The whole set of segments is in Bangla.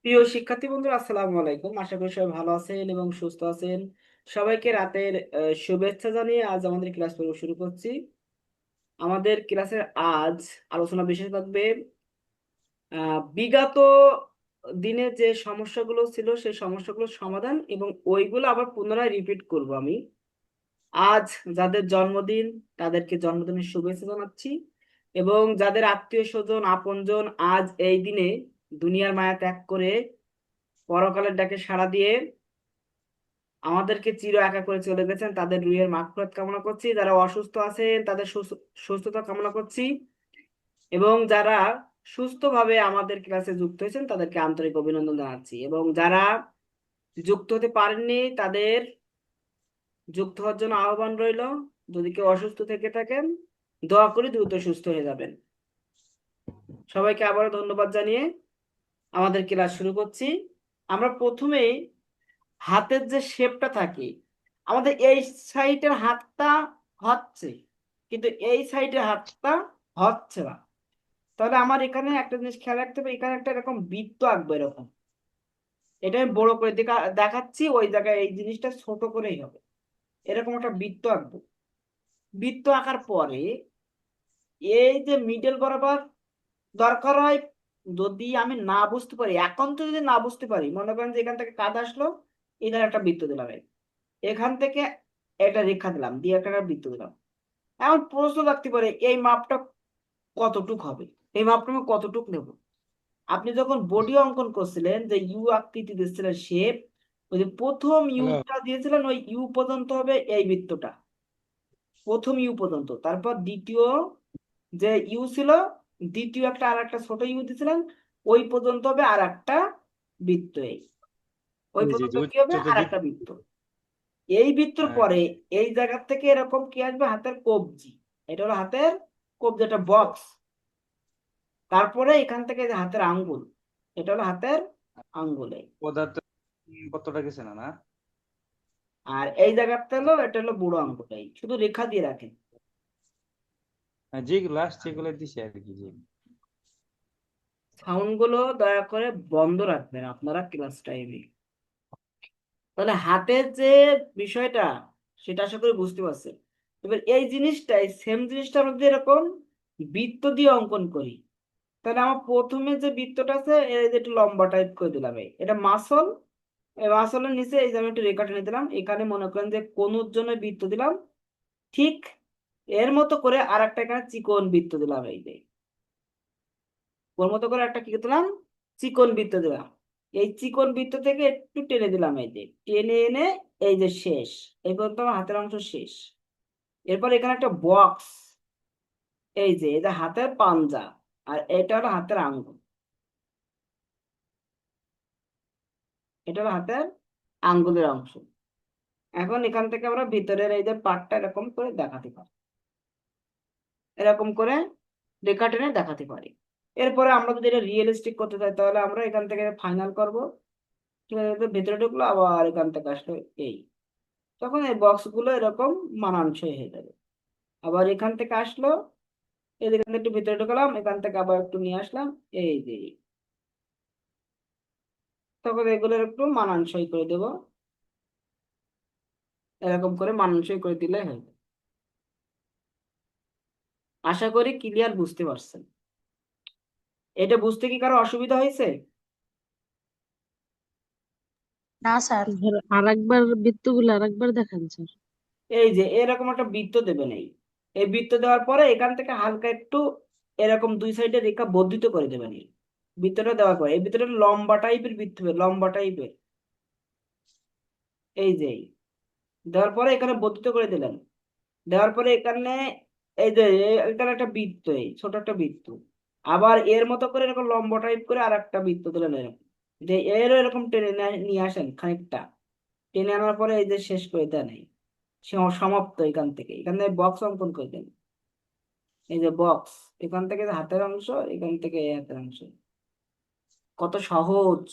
প্রিয় শিক্ষার্থী বন্ধুরা, আসসালামু আলাইকুম। আশা করি সবাই ভালো আছেন এবং সুস্থ আছেন। সবাইকে রাতের শুভেচ্ছা জানিয়ে আজ আমাদের ক্লাস পর্ব শুরু করছি। আমাদের ক্লাসের আজ আলোচনা বিষয় থাকবে বিগত দিনে যে সমস্যাগুলো ছিল সেই সমস্যাগুলোর সমাধান, এবং ওইগুলো আবার পুনরায় রিপিট করব আমি। আজ যাদের জন্মদিন তাদেরকে জন্মদিনের শুভেচ্ছা জানাচ্ছি, এবং যাদের আত্মীয় স্বজন আপনজন আজ এই দিনে দুনিয়ার মায়া ত্যাগ করে পরকালের ডাকে সাড়া দিয়ে আমাদেরকে চির একা করে চলে গেছেন, তাদের রুহের মাগফিরাত কামনা করছি। যারা অসুস্থ আছেন তাদের সুস্থতা কামনা করছি, এবং যারা সুস্থভাবে আমাদের ক্লাসে যুক্ত হয়েছেন তাদেরকে আন্তরিক অভিনন্দন জানাচ্ছি, এবং যারা যুক্ত হতে পারেননি তাদের যুক্ত হওয়ার জন্য আহ্বান রইল। যদি কেউ অসুস্থ থেকে থাকেন, দোয়া করি দ্রুত সুস্থ হয়ে যাবেন। সবাইকে আবারও ধন্যবাদ জানিয়ে আমাদের ক্লাস শুরু করছি। আমরা প্রথমেই হাতের যে শেপটা থাকে, আমাদের এই সাইডের হাতটা হচ্ছে, কিন্তু এই সাইডের হাতটা হচ্ছে না। তাহলে আমার এখানে একটা জিনিস খেয়াল রাখতে হবে, এখানে একটা এরকম বৃত্ত আঁকবো এরকম। এটা আমি বড় করে দেখাচ্ছি, ওই জায়গায় এই জিনিসটা ছোট করেই হবে। এরকম একটা বৃত্ত আঁকবো। বৃত্ত আঁকার পরে এই যে মিডল বরাবর দরকার হয়, যদি আমি না বুঝতে পারি, এখন তো যদি না বুঝতে পারি, মনে করেন যে এখান থেকে কাজ আসলো, এখানে একটা বৃত্ত দিলাম, এখান থেকে একটা রেখা দিলাম, দিয়ে একটা বৃত্ত দিলাম। এখন প্রশ্ন রাখতে পারে এই মাপটা কতটুক হবে, এই মাপটা আমি কতটুক নেব। আপনি যখন বডি অঙ্কন করছিলেন, যে ইউ আকৃতি দিচ্ছিলেন শেপ, ওই যে প্রথম হ্যালো। ইউটা দিয়েছিলেন, ওই ইউ পর্যন্ত হবে এই বৃত্তটা, প্রথম ইউ পর্যন্ত। তারপর দ্বিতীয় যে ইউ ছিল, দ্বিতীয় একটা আর একটা ছোট ইউ দিয়েছিলেন, ওই পর্যন্ত হবে আর একটা বৃত্ত। ওই জি জি পর্যন্ত জি, কি হবে, চোদ্দ আর দিন। একটা বৃত্ত। এই বৃত্তর হ্যাঁ, পরে এই জায়গা থেকে এরকম কি আসবে, হাতের কবজি। এটা হলো হাতের কবজি, একটা বক্স। তারপরে এখান থেকে যে হাতের আঙ্গুল, এটা হলো হাতের আঙ্গুলে। পদার্থ কতটা গেছে না না। আর এই জায়গাটা হলো, এটা হলো বুড়ো আঙ্গুলটাই, শুধু রেখা দিয়ে রাখেন। হ্যাঁ, যেগুলো আসছে এগুলো দিছে আর কি। জি। সাউন্ড গুলো দয়া করে বন্ধ রাখবেন আপনারা ক্লাস টাইমে। তাহলে হাতের যে বিষয়টা, সেটা আশা করি বুঝতে পারছেন। এবার এই জিনিসটাই, সেম জিনিসটা আমরা যদি এরকম বৃত্ত দিয়ে অঙ্কন করি, তাহলে আমার প্রথমে যে বৃত্তটা আছে, এই যে একটু লম্বা টাইপ করে দিলাম, এটা মাসল। এই মাসলের নিচে এই যে আমি একটু রেখা টেনে দিলাম, এখানে মনে করেন যে কোণের জন্য বৃত্ত দিলাম। ঠিক এর মতো করে আর একটা এখানে চিকন বৃত্ত দিলাম, এই যে ওর মতো করে একটা কি দিলাম, চিকন বৃত্ত দিলাম। এই চিকন বৃত্ত থেকে একটু টেনে দিলাম, এই যে টেনে এনে এই যে শেষ, এই পর্যন্ত আমার হাতের অংশ শেষ। এরপর এখানে একটা বক্স, এই যে এটা হাতের পাঞ্জা, আর এটা হলো হাতের আঙ্গুল, এটা হলো হাতের আঙ্গুলের অংশ। এখন এখান থেকে আমরা ভিতরের এই যে পার্টটা এরকম করে দেখাতে পারি, এরকম করে রেখা টেনে দেখাতে পারি। এরপরে আমরা যদি এটা রিয়েলিস্টিক করতে চাই, তাহলে আমরা এখান থেকে ফাইনাল করব। ঠিক আছে, তো ভেতরে ঢুকলো, আবার এখান থেকে আসলো এই, তখন এই বক্স গুলো এরকম মানানসই হয়ে যাবে। আবার এখান থেকে আসলো, এখান থেকে একটু ভিতরে ঢুকালাম, এখান থেকে আবার একটু নিয়ে আসলাম, এই যে তখন এগুলো একটু মানানসই করে দেবো, এরকম করে মানানসই করে দিলে হয়। আশা করি ক্লিয়ার বুঝতে পারছেন। এটা বুঝতে কি কারো অসুবিধা হয়েছে? না স্যার। স্যার আরেকবার বৃত্তগুলো আরেকবার দেখান স্যার। এই যে এরকম একটা বৃত্ত দেবেন, এই বৃত্ত দেওয়ার পরে এখান থেকে হালকা একটু এরকম দুই সাইডে রেখা বর্ধিত করে দেবেন। এই বৃত্তটা দেওয়ার পরে এই বৃত্তটা লম্বা টাইপের বৃত্ত হবে, লম্বা টাইপের। এই যে দেওয়ার পরে এখানে বর্ধিত করে দিলেন, দেওয়ার পরে এখানে এই যে এখানে একটা বৃত্ত, এই ছোট একটা বৃত্ত। আবার এর মতো করে এরকম লম্বা টাইপ করে আর একটা বৃত্ত দিলেন এরকম, যে এরও এরকম টেনে নিয়ে আসেন খানিকটা। টেনে আনার পরে এই যে শেষ করে দেন, এই সমাপ্ত। এখান থেকে এখানে বক্স অঙ্কন করে দেন, এই যে বক্স। এখান থেকে যে হাতের অংশ, এখান থেকে এই হাতের অংশ। কত সহজ!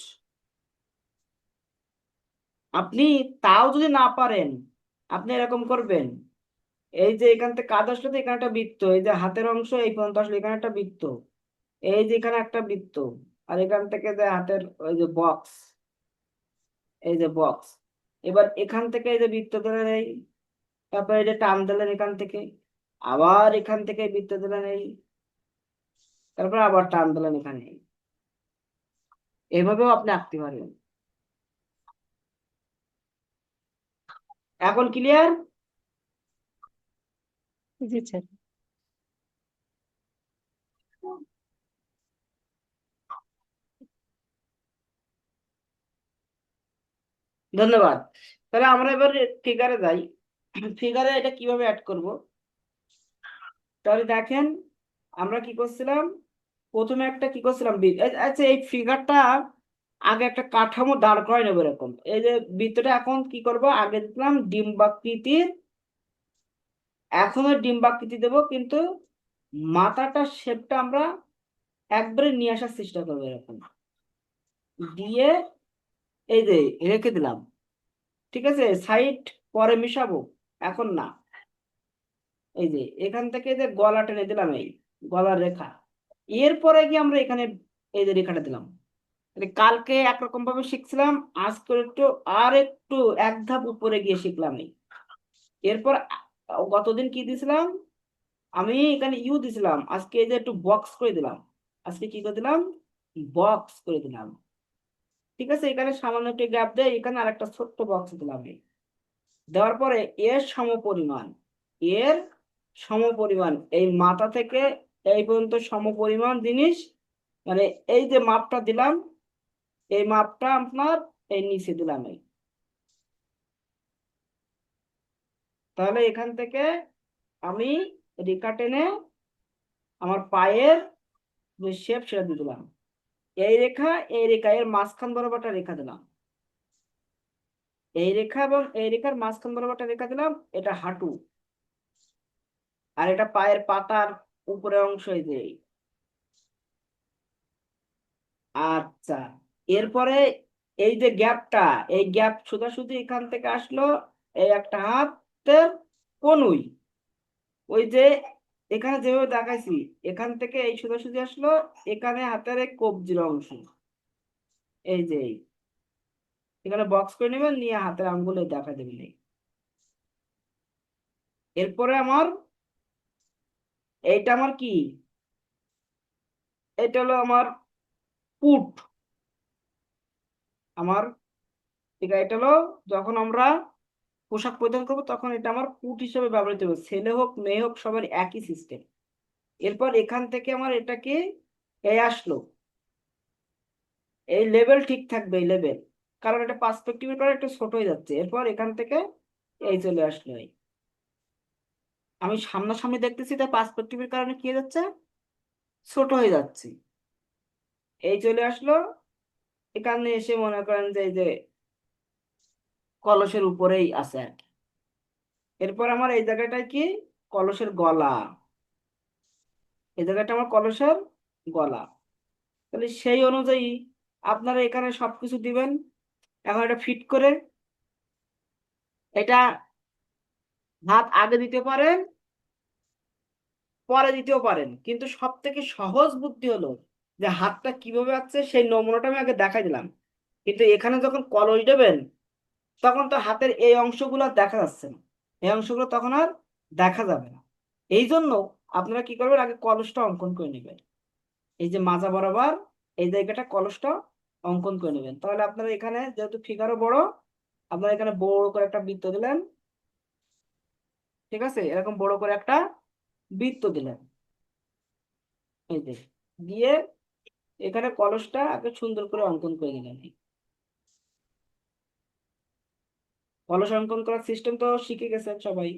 আপনি তাও যদি না পারেন, আপনি এরকম করবেন, এই যে এখান থেকে কাজ আসলে, তো এখানে একটা বৃত্ত, এই যে হাতের অংশ এই পর্যন্ত আসলে, এখানে একটা বৃত্ত, এই যে এখানে একটা বৃত্ত, আর এখান থেকে যে হাতের ওই যে বক্স, এই যে বক্স, এবার এখান থেকে এই যে বৃত্ত দিলেন এই, তারপর এই যে টান দিলেন এখান থেকে, আবার এখান থেকে বৃত্ত দিলেন এই, তারপর আবার টান দিলেন এখানে, এভাবেও আপনি আঁকতে পারবেন। এখন ক্লিয়ার? জি স্যার। ধন্যবাদ। তাহলে আমরা এবার ফিগারে যাই। ফিগারে এটা কিভাবে অ্যাড করব? তাহলে দেখেন আমরা কি করছিলাম, প্রথমে একটা কি করছিলাম আচ্ছা এই ফিগারটা আগে একটা কাঠামো দাঁড় করাই নেবো এরকম। এই যে বৃত্তটা এখন কি করব, আগে দিলাম ডিম্বাকৃতির, এখনো ডিম্বাকৃতি দেবো, কিন্তু মাথাটার শেপটা আমরা একবারে নিয়ে আসার চেষ্টা করবো এরকম দিয়ে, এই যে রেখে দিলাম। ঠিক আছে, সাইড পরে মিশাবো, এখন না। এই যে এখান থেকে যে গলা টেনে দিলাম, এই গলার রেখা, এরপরে গিয়ে আমরা এখানে এই যে রেখাটা দিলাম। তাহলে কালকে একরকম ভাবে শিখছিলাম, আজকে একটু আর একটু এক ধাপ উপরে গিয়ে শিখলাম এই। এরপর গতদিন কি দিছিলাম, আমি এখানে ইউ দিছিলাম, আজকে এই যে একটু বক্স করে দিলাম, আজকে কি করে দিলাম, বক্স করে দিলাম। ঠিক আছে, এখানে সামান্য একটু গ্যাপ দেয়, এখানে আরেকটা ছোট্ট বক্স দিলাম এই। দেওয়ার পরে এর সমপরিমাণ, এর সমপরিমাণ এই মাথা থেকে এই পর্যন্ত সমপরিমাণ জিনিস, মানে এই যে মাপটা দিলাম, এই মাপটা আপনার এই নিচে দিলাম এই। তাহলে এখান থেকে আমি রেখা টেনে আমার পায়ের যে শেপ সেটা দিয়ে দিলাম, এই রেখা এই রেখা এর মাঝখান বরাবর একটা রেখা দিলাম, এই রেখা এবং এই রেখার মাঝখান বরাবর একটা রেখা দিলাম, এটা হাঁটু, আর এটা পায়ের পাতার উপরের অংশ, এই যে এই। আচ্ছা, এরপরে এই যে গ্যাপটা, এই গ্যাপ সোজাসুজি এখান থেকে আসলো, এই একটা হাতের কনুই, ওই যে এখানে যেভাবে দেখাইছি, এখান থেকে এই সোজাসুজি আসলো, এখানে হাতের এই কবজির অংশ, এই যে এই। এখানে বক্স করে নেবেন, নিয়ে হাতের আঙ্গুলে দেখা দেবেন এই। এরপরে আমার এইটা আমার কি, এটা হলো আমার পুট, আমার ঠিক আছে, এটা হলো যখন আমরা পোশাক পরিধান করবো তখন এটা আমার পুট হিসেবে ব্যবহৃত হবে, ছেলে হোক মেয়ে হোক সবার একই সিস্টেম। এরপর এখান থেকে আমার এটাকে এই আসলো, এই লেভেল ঠিক থাকবে, এই লেভেল, কারণ এটা পার্সপেক্টিভের কারণে একটু ছোট হয়ে যাচ্ছে। এরপর এখান থেকে এই চলে আসলো এই, আমি সামনাসামনি দেখতেছি, তাই পার্সপেক্টিভের কারণে কি হয়ে যাচ্ছে, ছোট হয়ে যাচ্ছে। এই চলে আসলো, এখানে এসে মনে করেন যে এই যে কলসের উপরেই আছে আর কি। এরপর আমার এই জায়গাটায় কি, কলসের গলা, এই জায়গাটা আমার কলসের গলা। তাহলে সেই অনুযায়ী আপনারা এখানে সবকিছু দিবেন। এখন এটা ফিট করে, এটা হাত আগে দিতে পারেন, পরে দিতেও পারেন, কিন্তু সব থেকে সহজ বুদ্ধি হলো যে হাতটা কিভাবে আছে সেই নমুনাটা আমি আগে দেখাই দিলাম, কিন্তু এখানে যখন কলস দেবেন তখন তো হাতের এই অংশগুলো আর দেখা যাচ্ছে না, এই অংশগুলো তখন আর দেখা যাবে না। এই জন্য আপনারা কি করবেন, আগে কলসটা অঙ্কন করে নেবেন, এই যে মাজা বরাবর এই জায়গাটা কলসটা অঙ্কন করে নেবেন। তাহলে আপনারা এখানে যেহেতু ফিগারও বড়, আপনারা এখানে বড় করে একটা বৃত্ত দিলেন। ঠিক আছে, এরকম বড় করে একটা বৃত্ত দিলেন, এই যে দিয়ে এখানে কলসটা আগে সুন্দর করে অঙ্কন করে দিলেন। কলস অঙ্কন করার সিস্টেম তো শিখে গেছেন সবাই,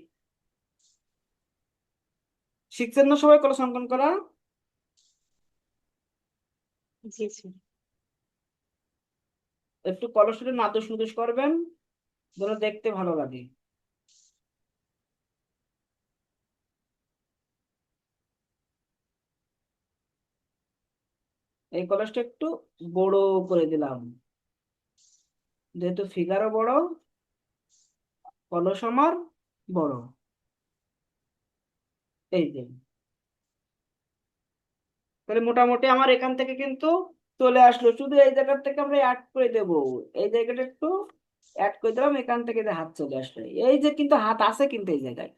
শিখছেন না সবাই কলস অঙ্কন করা? জি স্যার। একটু কলসটা নাদুস নুদুস করবেন যেন দেখতে ভালো লাগে। এই কলসটা একটু বড় করে দিলাম, যেহেতু ফিগারও বড়, কলস আমার বড়, এই যে। তাহলে মোটামুটি আমার এখান থেকে কিন্তু চলে আসলো, শুধু এই জায়গা থেকে আমরা অ্যাড করে দেব, এই জায়গাটা একটু অ্যাড করে দিলাম, এখান থেকে যে হাত চলে আসলো, এই যে কিন্তু হাত আছে, কিন্তু এই জায়গায়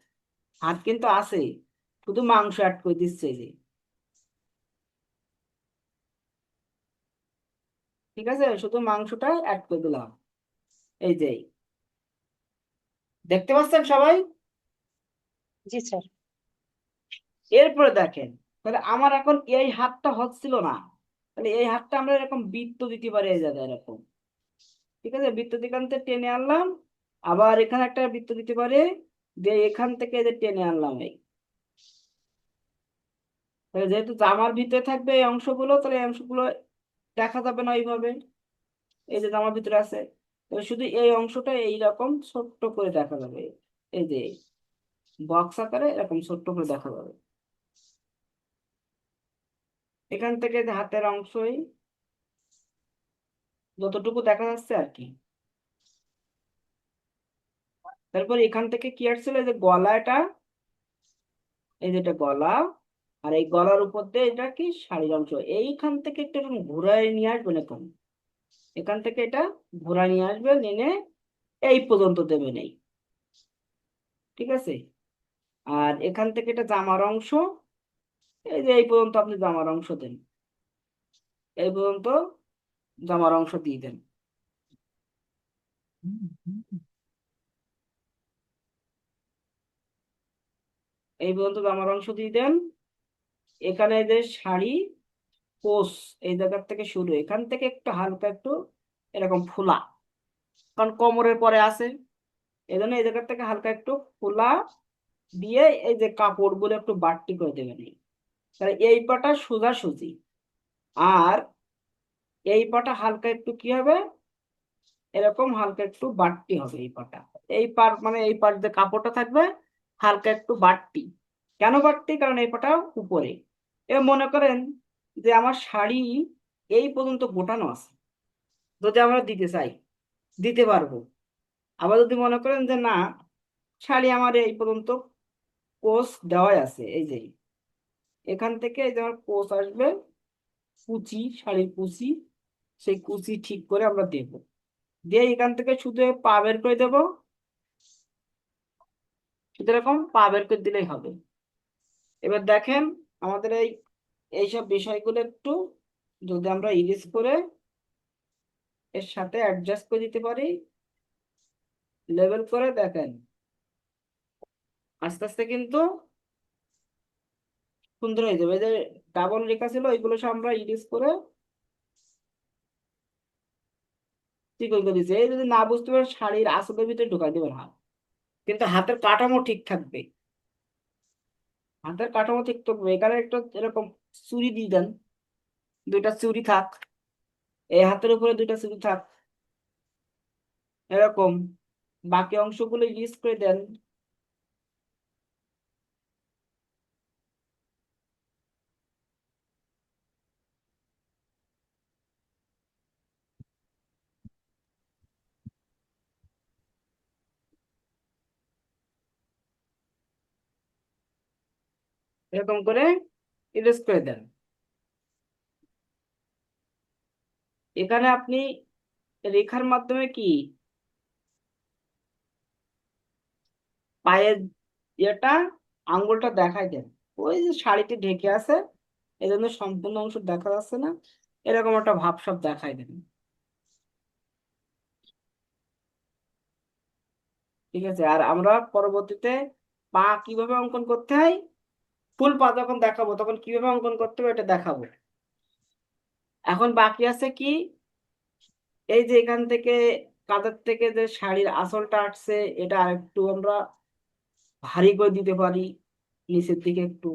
হাত কিন্তু আছে, শুধু মাংস অ্যাড করে দিচ্ছে এই যে। ঠিক আছে, শুধু মাংসটা অ্যাড করে দিলাম, এই যে। দেখতে পাচ্ছেন সবাই? জি স্যার। এরপরে দেখেন, তাহলে আমার এখন এই হাতটা হচ্ছিল না, তাহলে এই হাতটা আমরা এরকম বৃত্ত দিতে পারি এই জায়গায় এরকম। ঠিক আছে, বৃত্ত এখান থেকে টেনে আনলাম, আবার এখানে একটা বৃত্ত দিতে পারে, দিয়ে এখান থেকে এই যে টেনে আনলাম এই। তাহলে যেহেতু জামার ভিতরে থাকবে এই অংশগুলো, তাহলে এই অংশগুলো দেখা যাবে না এইভাবে, এই যে জামার ভিতরে আছে, তাহলে শুধু এই অংশটা এইরকম ছোট্ট করে দেখা যাবে, এই যে বক্স আকারে এরকম ছোট্ট করে দেখা যাবে। এখান থেকে যে হাতের অংশই যতটুকু দেখা যাচ্ছে আর কি। তারপর এখান থেকে কি আসছিল, এই যে গলাটা, এই যেটা গলা, আর এই গলার উপর দিয়ে এটা কি শাড়ির অংশ, এইখান থেকে একটু এরকম ঘুরায় নিয়ে আসবেন এখন, এখান থেকে এটা ঘুরায় নিয়ে আসবেন, এনে এই পর্যন্ত দেবেন এই। ঠিক আছে, আর এখান থেকে এটা জামার অংশ, এই যে এই পর্যন্ত আপনি জামার অংশ দেন, এই পর্যন্ত জামার অংশ দিয়ে দেন। এই পর্যন্ত জামার অংশ দিয়ে দেন। এখানে যে শাড়ি কোস, এই জায়গার থেকে শুরু, এখান থেকে একটু হালকা একটু এরকম ফোলা, কারণ কোমরের পরে আছে, এই জন্য এই জায়গা থেকে হালকা একটু খোলা দিয়ে এই যে কাপড় গুলো একটু বাড়তি করে দেবেন এই। তাহলে এই পাটা সোজাসুজি, আর এই পাটা হালকা একটু কি হবে, এরকম হালকা একটু বাড়তি হবে এই পাটা। এই পার মানে এই পার যে কাপড়টা থাকবে হালকা একটু বাড়তি। কেন বাড়তি? কারণ এই পাটা উপরে। এবার মনে করেন যে আমার শাড়ি এই পর্যন্ত গোটানো আছে, যদি আমরা দিতে চাই দিতে পারবো। আবার যদি মনে করেন যে না, শাড়ি আমার এই পর্যন্ত কোস দেওয়াই আছে, এই যে এখান থেকে এই যে আমার কোস আসবে, কুচি, শাড়ির কুচি, সেই কুচি ঠিক করে আমরা দেব, দিয়ে এখান থেকে শুধু পা বের করে দেবো, শুধু এরকম পা বের করে দিলেই হবে। এবার দেখেন আমাদের এইসব বিষয়গুলো একটু যদি আমরা ইরিজ করে এর সাথে অ্যাডজাস্ট করে দিতে পারি, লেভেল করে দেখেন আস্তে আস্তে কিন্তু সুন্দর হয়ে যাবে। এই যে ডাবল রেখা ছিল ওইগুলো সব আমরা ইরিজ করে ঠিক করে দিচ্ছি। এই যদি না বুঝতে পারেন শাড়ির আঁচলের ভিতরে ঢুকাই দেবেন হাত, কিন্তু হাতের কাঠামো ঠিক থাকবে, হাতের কাঠামো ঠিক থাকবে। এখানে একটা এরকম চুড়ি দিয়ে দেন, দুইটা চুড়ি থাক, এই হাতের উপরে দুইটা চুড়ি থাক, এরকম বাকি অংশগুলো ইউজ করে দেন। এরকম করে ইউজ করে দেন। এখানে আপনি রেখার মাধ্যমে কি পায়ের ইয়েটা আঙ্গুলটা দেখাই দেন, ওই যে শাড়িটি ঢেকে আছে এই জন্য সম্পূর্ণ অংশ দেখা যাচ্ছে না, এরকম একটা ভাব সব দেখাই দেন। ঠিক আছে, আর আমরা পরবর্তীতে পা কিভাবে অঙ্কন করতে হয়, ফুল পা যখন দেখাবো তখন কিভাবে অঙ্কন করতে হবে এটা দেখাবো। এখন বাকি আছে কি, এই যে এখান থেকে কাঁধের থেকে যে শাড়ির আঁচলটা আসছে, এটা আরেকটু আমরা ভারী করে দিতে পারি নিচের দিকে একটু।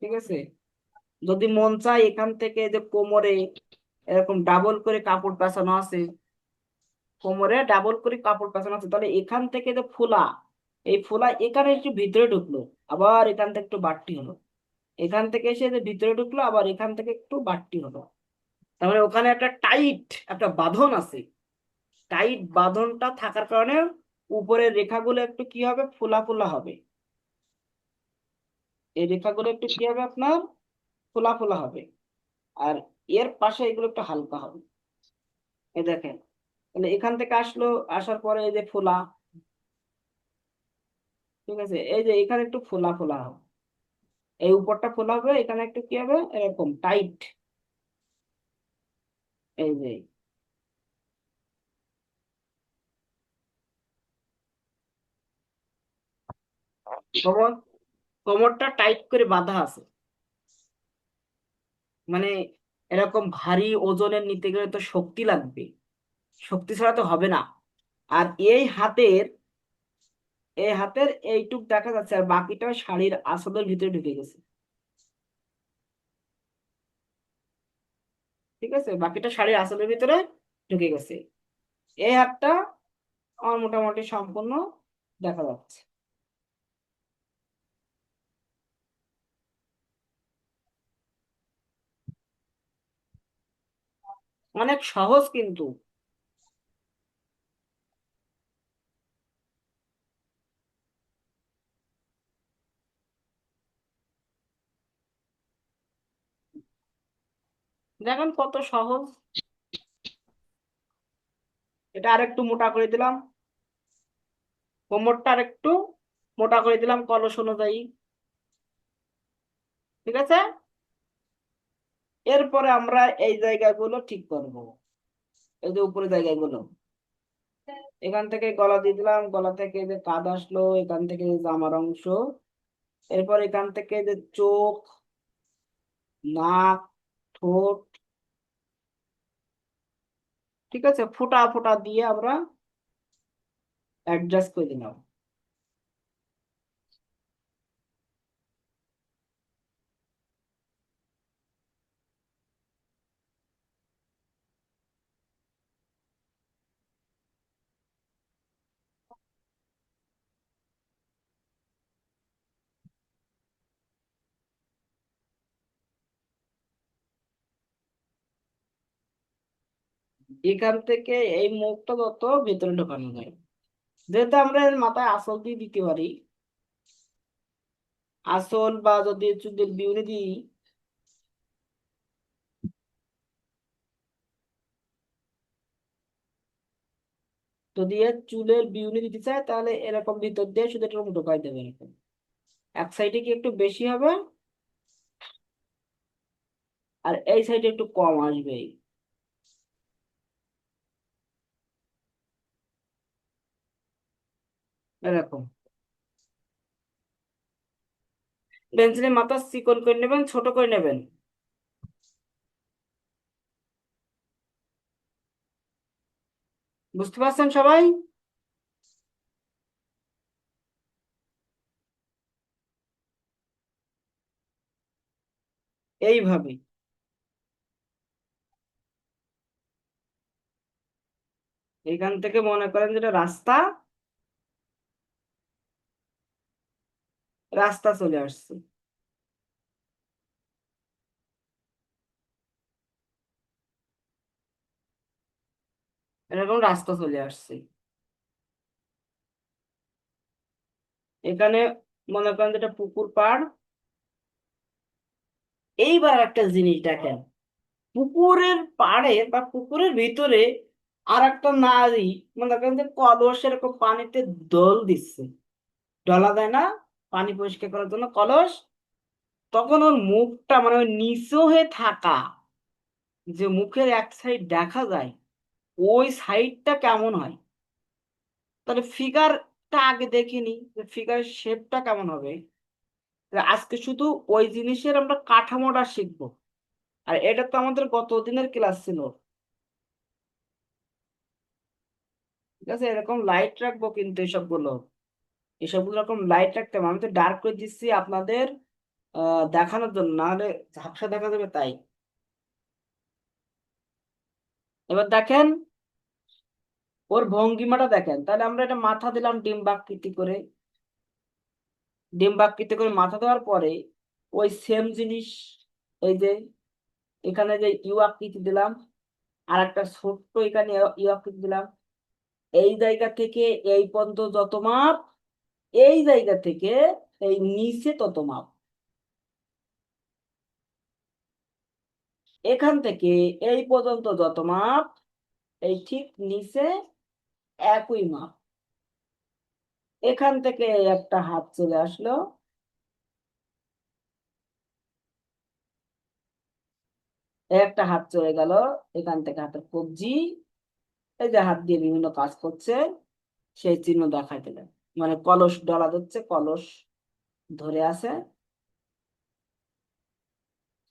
ঠিক আছে, যদি মন চায় এখান থেকে যে কোমরে এরকম ডাবল করে কাপড় পেঁচানো আছে, কোমরে ডাবল করে কাপড় পেঁচানো আছে, তাহলে এখান থেকে যে ফোলা, এই ফোলা এখানে একটু ভিতরে ঢুকলো, আবার এখান থেকে একটু বাড়তি হলো, এখান থেকে এসে যে ভিতরে ঢুকলো, আবার এখান থেকে একটু বাড়তি হলো, তার মানে ওখানে একটা টাইট একটা বাঁধন আছে। টাইট বাঁধনটা থাকার কারণে উপরের রেখাগুলো একটু কি হবে, ফোলা ফোলা হবে, এই রেখাগুলো একটু কি হবে আপনার, ফোলা ফোলা হবে। আর এর পাশে এগুলো একটু হালকা হবে। এই দেখেন, তাহলে এখান থেকে আসলো, আসার পরে এই যে ফোলা, ঠিক আছে, এই যে এখানে একটু ফোলা ফোলা হবে, এই উপরটা ফোলা হবে, এখানে একটু কি হবে এরকম টাইট, এই যে কোমর, কোমরটা টাইট করে বাঁধা আছে, মানে এরকম ভারী ওজনের নিতে গেলে তো শক্তি লাগবে, শক্তি ছাড়া তো হবে না। আর এই হাতের এইটুক দেখা যাচ্ছে, আর বাকিটা শাড়ির আঁচলের ভিতরে ঢুকে গেছে, ঠিক আছে, বাকিটা শাড়ির আঁচলের ভিতরে ঢুকে গেছে। এই হাতটা আমার মোটামুটি সম্পূর্ণ দেখা যাচ্ছে। অনেক সহজ কিন্তু। দেখেন কত সহজ। এটা আরেকটু মোটা করে দিলাম, কোমরটা আরেকটু মোটা করে দিলাম কলস অনুযায়ী, ঠিক আছে। এরপরে আমরা এই জায়গাগুলো ঠিক করব, এই যে উপরে জায়গাগুলো, এখান থেকে গলা দিয়ে দিলাম, গলা থেকে যে কাঁধ আসলো, এখান থেকে যে জামার অংশ, এরপর এখান থেকে যে চোখ, নাক, ঠোঁট, ঠিক আছে, ফোঁটা ফোঁটা দিয়ে আমরা অ্যাডজাস্ট করে দিলাম। এখান থেকে এই মুখটা যত ভেতরে ঢোকানো যায়, যেহেতু আমরা এর মাথায় আঁচল দিয়ে দিতে পারি, আঁচল বা যদি চুলের বিউনি দিই, যদি এর চুলের বিউনি দিতে চায় তাহলে এরকম ভিতর দিয়ে শুধু এরকম ঢোকাই দেবে, এরকম এক সাইডে কি একটু বেশি হবে, আর এই সাইডে একটু কম আসবে, এরকম। পেন্সিলের মাথা চিকন করে নেবেন, ছোট করে নেবেন, বুঝতে পারছেন সবাই? এইভাবে এখান থেকে মনে করেন যেটা রাস্তা, রাস্তা চলে আসছে, এরকম রাস্তা চলে আসছে। এখানে মনে করেন যেটা পুকুর পাড়। এইবার একটা জিনিস দেখেন, পুকুরের পাড়ে বা পুকুরের ভিতরে আর একটা নারী মনে করেন যে কলস এরকম পানিতে দোল দিচ্ছে, ডলা দেয় না পানি পরিষ্কার করার জন্য কলস, তখন ওর মুখটা মানে ওই নিচু হয়ে থাকা, যে মুখের এক সাইড দেখা যায়, ওই সাইডটা কেমন হয়, তাহলে ফিগারটা আগে দেখিনি, ফিগারের শেপটা কেমন হবে। তাহলে আজকে শুধু ওই জিনিসের আমরা কাঠামোটা শিখবো, আর এটা তো আমাদের গত দিনের ক্লাস ছিল, ঠিক আছে। এরকম লাইট রাখবো কিন্তু এসবগুলো এরকম লাইট রাখতে হবে, আমি তো ডার্ক করে দিচ্ছি আপনাদের দেখানোর জন্য, নাহলে ঝাপসা দেখা যাবে তাই। এবার দেখেন ওর ভঙ্গিমাটা দেখেন, তাহলে আমরা এটা মাথা দিলাম ডিম্বাকৃতি করে, ডিম্বাকৃতি করে মাথা দেওয়ার পরে ওই সেম জিনিস, এই যে এখানে যে ইউ আকৃতি দিলাম, আর একটা ছোট্ট এখানে ইউ আকৃতি দিলাম, এই জায়গা থেকে এই পর্যন্ত যত মাপ, এই জায়গা থেকে এই নিচে তত মাপ, এখান থেকে এই পর্যন্ত যত মাপ, এই ঠিক নিচে একই মাপ। এখান থেকে একটা হাত চলে আসলো, একটা হাত চলে গেল, এখান থেকে হাতের কবজি, এই যে হাত দিয়ে বিভিন্ন কাজ করছে, সেই চিহ্ন দেখাই দিলেন। মানে কলস ডলা দিচ্ছে, কলস ধরে আছে,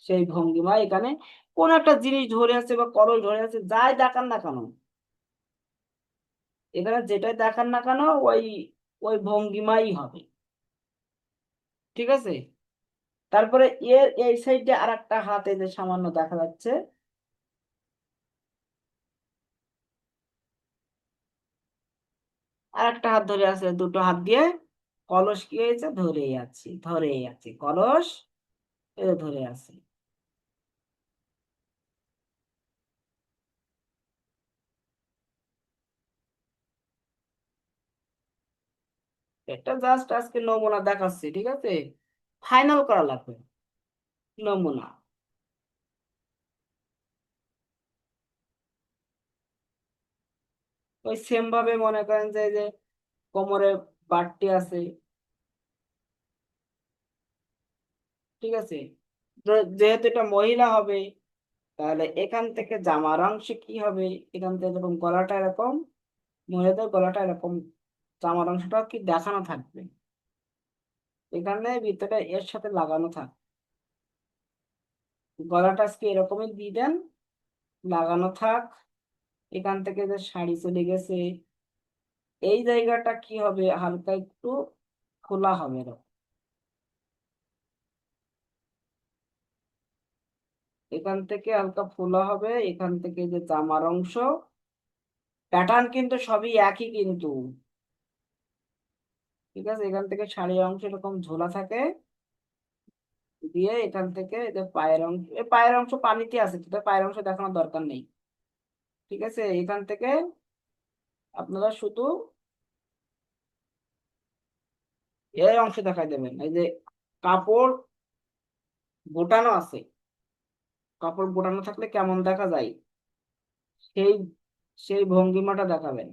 সেই ভঙ্গিমা। এখানে কোন একটা জিনিস ধরে আছে বা কলস ধরে আছে, যাই দেখান না কেন, এখানে যেটাই দেখান না কেন, ওই ওই ভঙ্গিমাই হবে। ঠিক আছে। তারপরে এর এই সাইডে আর একটা হাত, এই যে সামান্য দেখা যাচ্ছে, আর একটা হাত ধরে আছে, দুটো হাত দিয়ে কলস কি হয়েছে, ধরেই আছি, ধরেই আছি কলস, এ ধরে আছে। এটা জাস্ট আজকে নমুনা দেখাচ্ছি, ঠিক আছে, ফাইনাল করা লাগবে নমুনা। ওই সেম ভাবে মনে করেন যে এই যে কোমরে বাটটি আছে, ঠিক আছে, যেহেতু এটা মহিলা হবে, তাহলে এখান থেকে জামার অংশে কি হবে, এখান থেকে এরকম গলাটা এরকম, মহিলাদের গলাটা এরকম, জামার অংশটা কি দেখানো থাকবে, এখানে ভিতরে এর সাথে লাগানো থাকবে। গলাটা আজকে এরকমই দিয়ে দেন, লাগানো থাক। এখান থেকে যে শাড়ি চলে গেছে, এই জায়গাটা কি হবে, হালকা একটু খোলা হবে এরকম। এখান থেকে হালকা ফোলা হবে, এখান থেকে যে জামার অংশ, প্যাটার্ন কিন্তু সবই একই কিন্তু, ঠিক আছে। এখান থেকে শাড়ির অংশ এরকম ঝোলা থাকে, দিয়ে এখান থেকে এই যে পায়ের অংশ, এই পায়ের অংশ পানিতে আছে, তো পায়ের অংশ দেখানোর দরকার নেই। ঠিক আছে, এখান থেকে আপনারা শুধু এই অংশ দেখাই দেবেন, এই যে কাপড় গোটানো আছে, কাপড় গোটানো থাকলে কেমন দেখা যায়, সেই সেই ভঙ্গিমাটা দেখাবেন।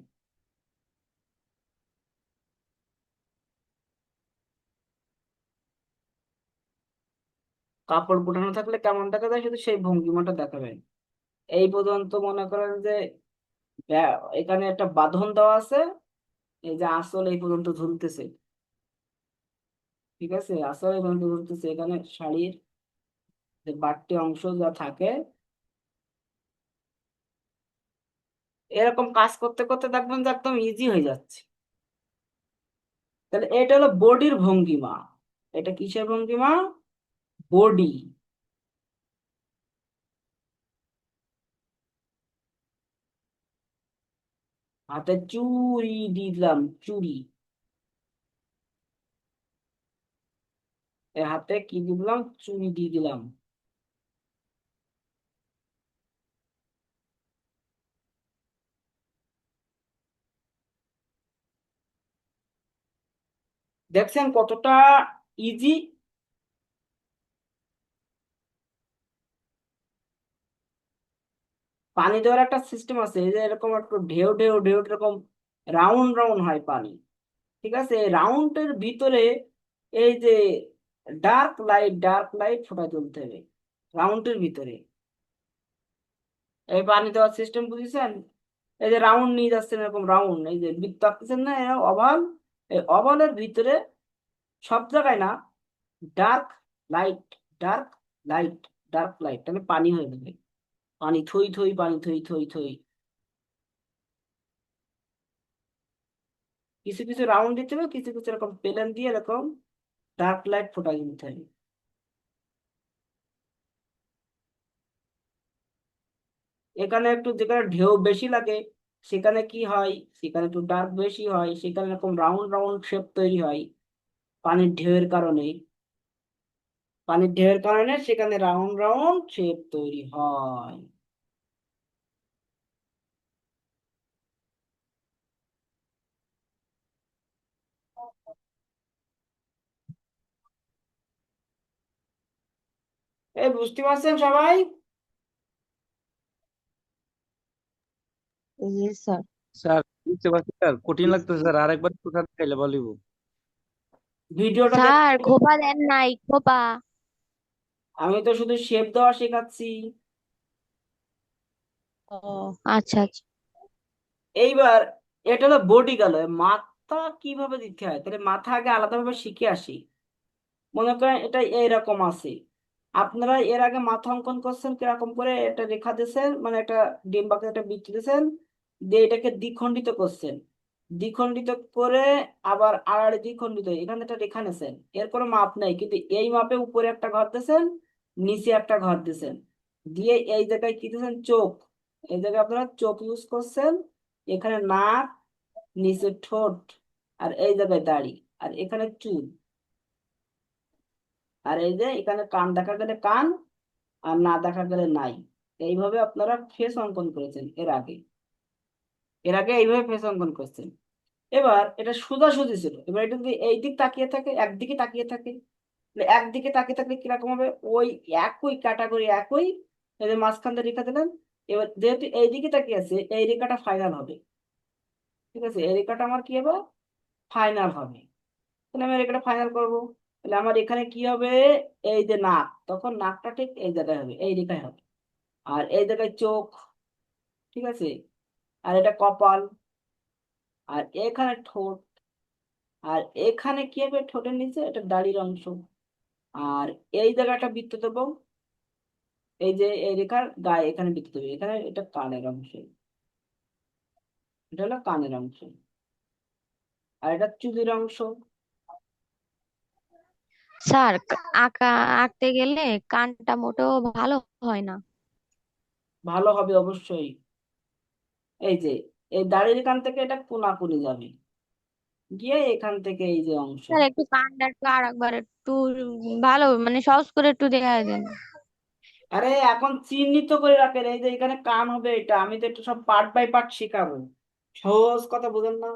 কাপড় গোটানো থাকলে কেমন দেখা যায়, শুধু সেই ভঙ্গিমাটা দেখাবেন। এই পর্যন্ত মনে করেন যে এখানে একটা বাঁধন দেওয়া আছে, এই যে আঁচল এই পর্যন্ত ঝুলতেছে, ঠিক আছে, আঁচল এই পর্যন্ত ঝুলতেছে, এখানে শাড়ির যে বাড়তি অংশ যা থাকে, এরকম কাজ করতে করতে দেখবেন যে একদম ইজি হয়ে যাচ্ছে। তাহলে এটা হলো বডির ভঙ্গিমা। এটা কিসের ভঙ্গিমা? বডি। হাতে চুড়ি দিলাম, চুড়ি, এই হাতে কি দিলাম, চুড়ি দিয়ে দিলাম। দেখছেন কতটা ইজি। পানি দেওয়ার একটা সিস্টেম আছে, এই যে এরকম একটু ঢেউ ঢেউ ঢেউ এরকম রাউন্ড রাউন্ড হয় পানি, ঠিক আছে। এই রাউন্ডের ভিতরে এই যে ডার্ক লাইট ফোটা তুলতে হবে রাউন্ডের ভিতরে। এই পানি দেওয়ার সিস্টেম বুঝেছেন? এই যে রাউন্ড নিয়ে যাচ্ছেন, এরকম রাউন্ড, এই যে বৃত্ত আঁকতেছেন না, এরা ওভাল, এই ওভালের ভিতরে সব জায়গায় না, dark light, dark light, dark light, তাহলে পানি হয়ে যাবে, পানি থই থই, পানি থই থই থই। কিছু কিছু রাউন্ড দিতে হবে, কিছু কিছু এরকম প্লেন দিয়ে এরকম ডার্ক লাইট ফোটা দিতে হবে। এখানে একটু যেখানে ঢেউ বেশি লাগে, সেখানে কি হয়, সেখানে একটু ডার্ক বেশি হয়, সেখানে এরকম রাউন্ড রাউন্ড শেপ তৈরি হয় পানির ঢেউয়ের কারণে। পানির ঢেউয়ের কারণে সেখানে রাউন্ড রাউন্ড শেপ তৈরি হয়। এই বুঝতে পারছেন সবাই? জি স্যার। স্যার বুঝতে পারছি স্যার, কঠিন লাগতেছে স্যার, আরেকবার একটু খাইলে বলিব। ভিডিওটা স্যার দেখতে, খোপা দেন নাই খোপা। আমি তো শুধু শেপ দেওয়া শেখাচ্ছি। ও আচ্ছা আচ্ছা। এইবার এটা হলো বডি গেল, মাথা কিভাবে দিতে হয়, তাহলে মাথা আগে আলাদাভাবে শিখে আসি। মনে করেন এটা এইরকম আছে, আপনারা এর আগে মাথা অঙ্কন করছেন কিরকম করে, একটা রেখা দিয়েছেন, মানে একটা ডিম বাঁকা একটা বৃত্ত দিয়েছেন, দিয়ে এটাকে দ্বিখণ্ডিত করছেন, দ্বিখণ্ডিত করে আবার আড়াআড়ি দ্বিখণ্ডিত, এখানে একটা রেখা নিয়েছেন, এর কোনো মাপ নাই, কিন্তু এই মাপে উপরে একটা ঘর দিয়েছেন, নিচে একটা ঘর দিয়েছেন, দিয়ে এই জায়গায় কি দিয়েছেন, চোখ, এই জায়গায় আপনারা চোখ ইউজ করছেন, এখানে নাক, নিচে ঠোঁট, আর এই জায়গায় দাড়ি, আর এখানে চুল, আর এই যে এখানে কান দেখা গেলে কান, আর না দেখা গেলে নাই। এইভাবে আপনারা ফেস অঙ্কন করেছেন এর আগে, এর আগে এইভাবে ফেস অঙ্কন করছেন। এবার এটা সোজাসুজি ছিল, এবার এটা যদি এই দিক তাকিয়ে থাকে, একদিকে তাকিয়ে থাকে, তাহলে একদিকে তাকিয়ে থাকলে কিরকম হবে, ওই একই ক্যাটাগরি, একই, এই যে মাঝখান দিয়ে রেখা দিলেন, এবার যেহেতু এই দিকে তাকিয়ে আছে, এই রেখাটা ফাইনাল হবে। ঠিক আছে, এই রেখাটা আমার কি হবে, ফাইনাল হবে। তাহলে আমি রেখাটা ফাইনাল করবো, তাহলে আমার এখানে কি হবে, এই যে নাক, তখন নাকটা ঠিক এই জায়গায় হবে, এই রেখায় হবে, আর এই জায়গায় চোখ, ঠিক আছে, আর এটা কপাল, আর এখানে ঠোঁট, আর এখানে কি হবে, ঠোঁটের নিচে এটা দাড়ির অংশ, আর এই জায়গাটা বৃত্ত দেবো, এই যে এই রেখার গায়ে এখানে বৃত্ত দেবে, এখানে এটা কানের অংশ, এটা হলো কানের অংশ, আর এটা চুলের অংশ। স্যার আঁকা আঁকতে গেলে কানটা মোটেও ভালো হয় না। ভালো হবে অবশ্যই, এই যে এই দাড়ির এখান থেকে এটা কোনাকুনি যাবে, গিয়ে এখান থেকে এই যে অংশ। স্যার একটু কানটা একটু আর একবার একটু ভালো মানে সহজ করে একটু দেখা দেন। আরে এখন চিহ্নিত করে রাখেন, এই যে এখানে কান হবে, এটা আমি তো একটু সব পার্ট বাই পার্ট শেখাবো, সহজ কথা বুঝেন না,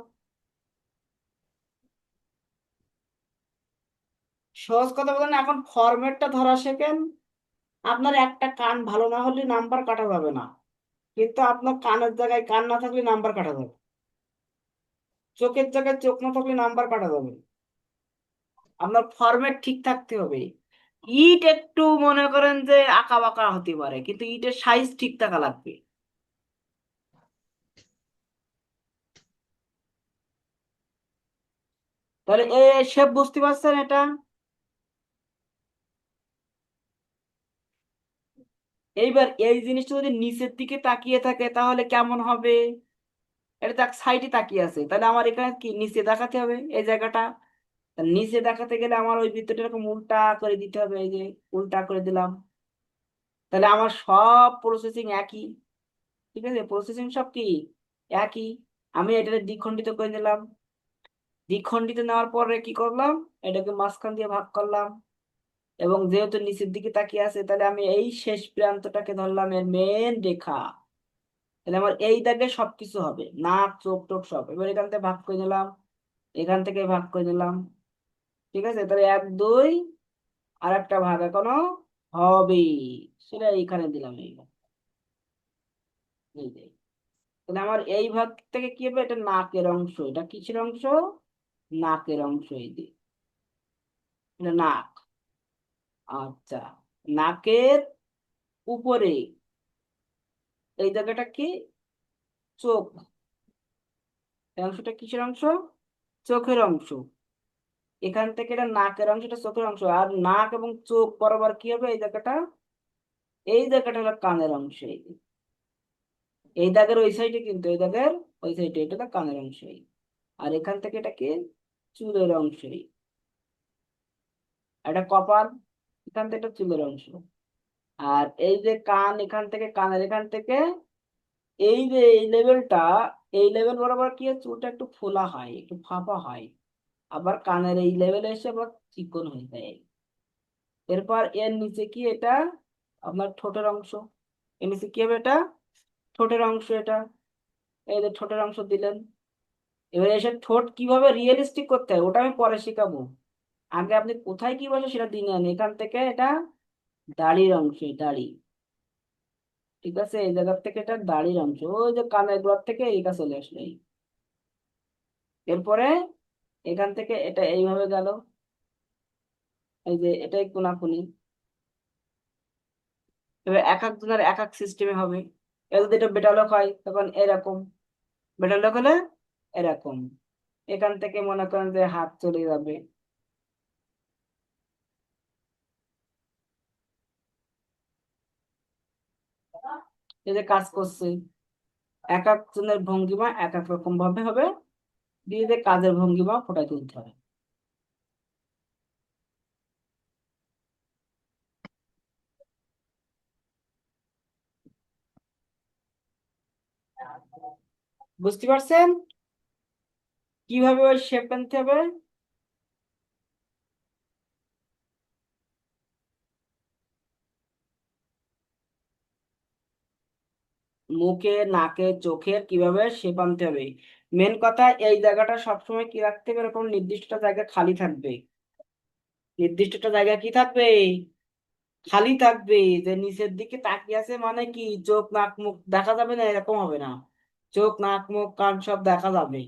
সহজ কথা বলেন না, এখন ফরম্যাটটা ধরা শেখেন। আপনার একটা কান ভালো না হলে নাম্বার কাটা যাবে না, কিন্তু আপনার কানের জায়গায় কান না থাকলে নাম্বার কাটা যাবে, চোখের জায়গায় চোখ না থাকলে নাম্বার কাটা যাবে, আপনার ফরম্যাট ঠিক থাকতে হবে। ইট একটু মনে করেন যে আঁকা বাঁকা হতে পারে, কিন্তু ইটের সাইজ ঠিক থাকা লাগবে। তাহলে এই শেপ বুঝতে পারছেন এটা, এইবার এই জিনিসটা যদি নিচের দিকে তাকিয়ে থাকে তাহলে কেমন হবে, এটা তো এক সাইডে তাকিয়ে আছে, তাহলে আমার এখানে কি নিচে দেখাতে হবে এই জায়গাটা, তা নিচে দেখাতে গেলে আমার ওই বৃত্তটা এরকম উল্টা করে দিতে হবে, এই যে উল্টা করে দিলাম, তাহলে আমার সব প্রসেসিং একই। ঠিক আছে, প্রসেসিং সব কি একই। আমি এটা দ্বিখণ্ডিত করে নিলাম, দ্বিখণ্ডিত নেওয়ার পরে কি করলাম, এটাকে মাঝখান দিয়ে ভাগ করলাম, এবং যেহেতু নিচের দিকে তাকিয়ে আছে, তাহলে আমি এই শেষ প্রান্তটাকে ধরলাম এর মেন রেখা, তাহলে আমার এই দাগে সবকিছু হবে, নাক চোখ টোক সব। এবার এখান থেকে ভাগ করে নিলাম, এখান থেকে ভাগ করে নিলাম, ঠিক আছে, তাহলে এক দুই, আর একটা ভাগ এখনো হবে, সেটা এইখানে দিলাম, এই যে। তাহলে আমার এই ভাগ থেকে কি হবে, এটা নাকের অংশ, এটা কিসের অংশ, নাকের অংশ, এই যে এটা নাক। আচ্ছা, নাকের উপরে এই জায়গাটা কি, চোখ, এই অংশটা কিসের অংশ, চোখের অংশ, এখান থেকে এটা নাকের অংশ, এটা চোখের অংশ, আর নাক এবং চোখ বরাবর কি হবে, এই জায়গাটা, এই জায়গাটা হলো কানের অংশ, এই যে। এই দাগের ওই সাইডে, কিন্তু এই দাগের ওই সাইডে, এটা তো কানের অংশ, আর এখান থেকে এটা কি, চুলের অংশ, এটা কপাল, এখান থেকে এটা চুলের অংশ, আর এই যে কান, এখান থেকে কানের এখান থেকে এই যে এই লেভেলটা, এই লেভেল বরাবর কি হয়, চুলটা একটু ফোলা হয়, একটু ফাঁপা হয়, আবার কানের এই লেভেলে এসে আবার চিকন হয়ে যায়। এরপর এর নিচে কি, এটা আপনার ঠোঁটের অংশ, এর নিচে কি হবে, এটা ঠোঁটের অংশ, এটা এই যে ঠোঁটের অংশ দিলেন। এবার এসে ঠোঁট কিভাবে রিয়েলিস্টিক করতে হয় ওটা আমি পরে শেখাবো, আগে আপনি কোথায় কি বসে সেটা দিনে আন। এখান থেকে এটা দাড়ির অংশ, দাড়ি, ঠিক আছে, এই জায়গার থেকে এটা দাড়ির অংশ, ওই যে কানের গোড়ার থেকে এইটা চলে আসলো এরপরে এখান থেকে এটা এইভাবে গেল, এই যে এটাই কোনাকুনি। এবার এক একজনের এক এক সিস্টেমে হবে। এবার যদি এটা বেটালক হয় তখন এরকম, বেটালক হলে এরকম। এখান থেকে মনে করেন যে হাত চলে যাবে, এই যে কাজ করছে। এক একজনের ভঙ্গিমা এক এক রকম ভাবে হবে, দিয়ে যে কাজের ভঙ্গিমা ফুটাই তুলতে হবে। বুঝতে পারছেন কিভাবে ওই শেপ আনতে হবে? মুখে, নাকে, চোখের কিভাবে শেপ আনতে হবে। মেন কথা এই জায়গাটা সবসময় কি রাখতে হবে, এরকম নির্দিষ্ট জায়গা খালি থাকবে। নির্দিষ্ট জায়গা কি থাকবে, খালি থাকবে। যে নিচের দিকে তাকিয়ে আছে মানে কি, চোখ নাক মুখ দেখা যাবে না এরকম হবে না, চোখ নাক মুখ কান সব দেখা যাবে।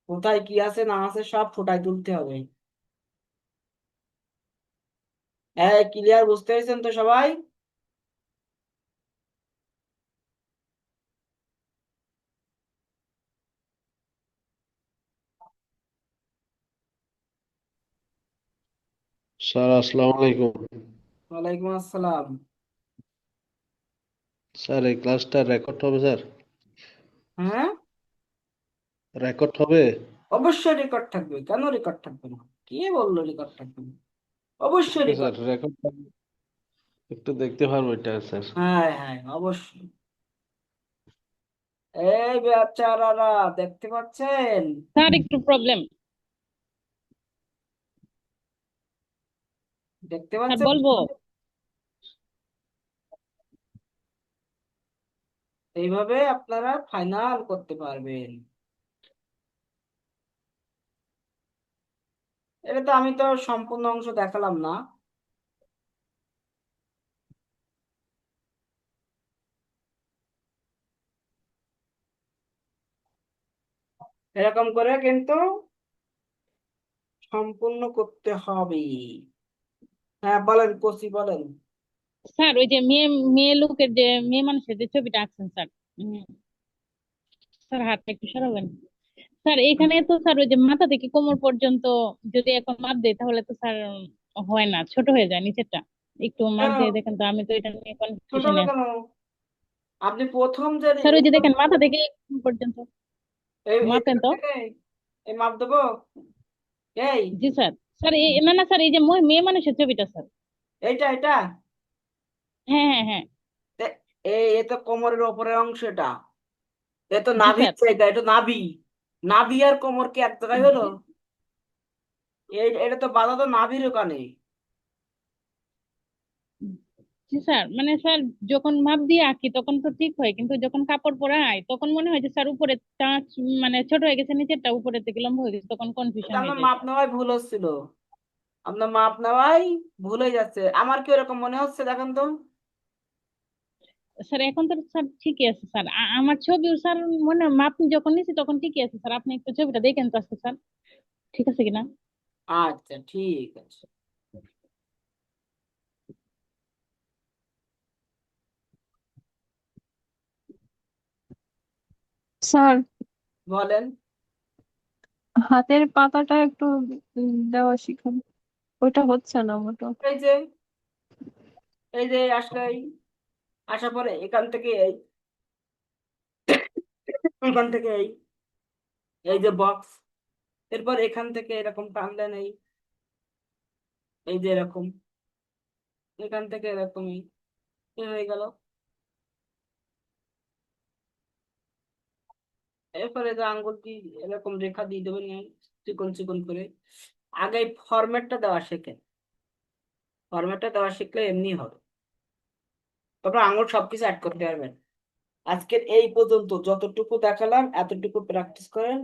কোথায় কি আছে না আছে সব ফুটাই তুলতে হবে। হ্যাঁ, ক্লিয়ার, বুঝতে পেরেছেন তো সবাই? স্যার আসসালামু আলাইকুম। ওয়ালাইকুম আসসালাম। স্যার এই ক্লাসটা রেকর্ড হবে স্যার? হ্যাঁ, রেকর্ড হবে? অবশ্যই রেকর্ড থাকবে, কেন রেকর্ড থাকবে না? কে বললো রেকর্ড থাকবে না? অবশ্যই ওকে স্যার, রেকর্ড। রেকর্ড একটু দেখতে পারবো এটা স্যার? হ্যাঁ হ্যাঁ, অবশ্যই। এই বেচারারা, দেখতে পাচ্ছেন? স্যার একটু প্রবলেম। দেখতে স্যার পাচ্ছেন? বলবো? এইভাবে আপনারা ফাইনাল করতে পারবেন। এটা তো আমি তো সম্পূর্ণ অংশ দেখালাম না। এরকম করে কিন্তু সম্পূর্ণ করতে হবে। হ্যাঁ বলেন, কোসি বলেন। স্যার ওই যে মেয়ে মেয়ে লোকের যে মেয়ে মানুষের যে ছবিটা আঁকছেন স্যার, স্যার হাতটা একটু সরাবেন। স্যার এখানে তো স্যার ওই যে মাথা থেকে কোমর পর্যন্ত যদি এখন মাপ দেয় তাহলে তো স্যার হয় না, ছোট হয়ে যায় নিচেরটা। একটু মাপ কেন দিয়ে দেখেন তো, আমি তো এটা নিয়ে ছোট কনফিউশনে হবে আছি। কেন? আপনি প্রথম যে স্যার ওই যে দেখেন মাথা থেকে কোমর পর্যন্ত এই মাপেন তো। থেকে এই মাপ দেবো, এই জি স্যার। স্যার এই না না স্যার, এই যে মেয়ে মানুষের ছবিটা স্যার। এইটা এটা হ্যাঁ হ্যাঁ হ্যাঁ। এই এ তো কোমরের ওপরের অংশ এটা, এ তো জি নাভির স্যার। জায়গা, এটা নাভি। নাভি আর কোমর কি এক জায়গায় হলো? এটা তো বাধা তো নাভির ওখানে। জি স্যার, মানে স্যার যখন মাপ দিয়ে আঁকি তখন তো ঠিক হয়, কিন্তু যখন কাপড় পরাই তখন মনে হয় যে স্যার উপরে মানে ছোট হয়ে গেছে, নিচেরটা উপরের থেকে লম্বা হয়ে গেছে, তখন এটা কনফিউশন হয়ে আপনার যায় মাপ স্যার। নেওয়াই ভুল হচ্ছিল, আপনার মাপ নেওয়াই ভুল হয়ে যাচ্ছে। আমার কি এরকম মনে হচ্ছে দেখেন তো? স্যার এখন তো স্যার ঠিকই আছে স্যার, আমার ছবিও স্যার মনে হয় মাপ যখন নিছি তখন ঠিকই আছে স্যার, আপনি একটু ছবিটা দেখেন তো আজকে স্যার, ঠিক আছে কিনা। আচ্ছা ঠিক আছে। স্যার বলেন। হাতের পাতাটা একটু দেওয়া শিখান, ওইটা হচ্ছে না মোটো। এই যে এই যে আসলে আসার পরে এখান থেকে এখান থেকে এই যে বক্স, এরপর এখান থেকে এরকম টানলেন, এই যে এরকম, এখান থেকে এরকমই হয়ে গেল। এরপরে যে আঙ্গুলটি এরকম রেখা দিয়ে দেবেন, চিকন চিকন করে। আগে ফরম্যাটটা দেওয়া শেখেন, ফরম্যাটটা দেওয়া শিখলে এমনি হবে, তারপর আঙুল সবকিছু অ্যাড করতে পারবেন। আজকের এই পর্যন্ত যতটুকু দেখালাম এতটুকু প্র্যাকটিস করেন,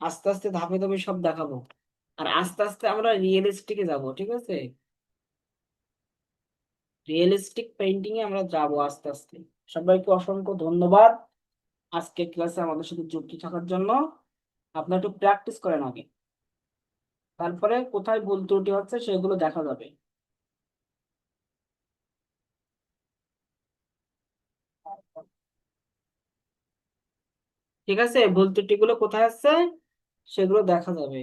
আস্তে আস্তে ধাপে ধাপে সব দেখাবো। আর আস্তে আস্তে আমরা রিয়েলিস্টিকে যাব, ঠিক আছে? রিয়েলিস্টিক পেইন্টিং এ আমরা যাবো আস্তে আস্তে, সবাইকে অসংখ্য ধন্যবাদ আজকে ক্লাসে আমাদের সাথে যুক্ত থাকার জন্য। আপনারা একটু প্র্যাকটিস করেন আগে, তারপরে কোথায় ভুল ত্রুটি হচ্ছে সেগুলো দেখা যাবে। ঠিক আছে, ভুল ত্রুটিগুলো কোথায় আছে সেগুলো দেখা যাবে।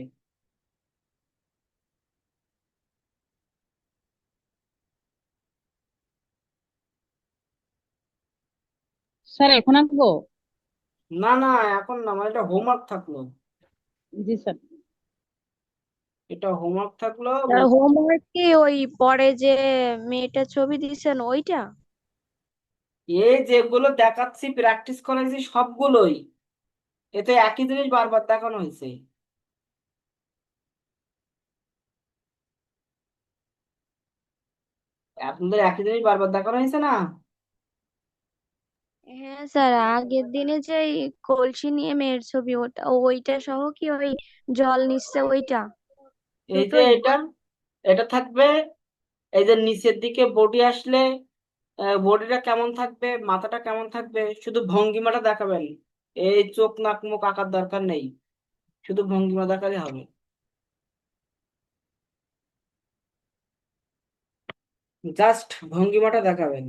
স্যার এখন আঁকবো? না না, এখন না, মানে এটা হোমওয়ার্ক থাকলো, জি স্যার। এটা হোমওয়ার্ক থাকলো। স্যার হোমওয়ার্ক কি ওই পরে যে মেয়েটার ছবি দিয়েছেন ওইটা? এই যেগুলো দেখাচ্ছি প্র্যাকটিস করাইছি সবগুলোই, এতে একই জিনিস বারবার দেখানো হয়েছে। আপনাদের একই জিনিস বারবার দেখানো হয়েছে না? হ্যাঁ স্যার, আগের দিনে যে এই কলসি নিয়ে মেয়ের ছবি ওটা ওইটা সহ কি ওই জল নিচ্ছে ওইটা এই যে দুটোই? এটা, এটা থাকবে। এই যে নিচের দিকে বডি আসলে বডিটা কেমন থাকবে, মাথাটা কেমন থাকবে, শুধু ভঙ্গিমাটা দেখাবেন। এই চোখ নাক মুখ আঁকার দরকার নেই, শুধু ভঙ্গিমা দেখালে হবে। জাস্ট ভঙ্গিমাটা দেখাবেন।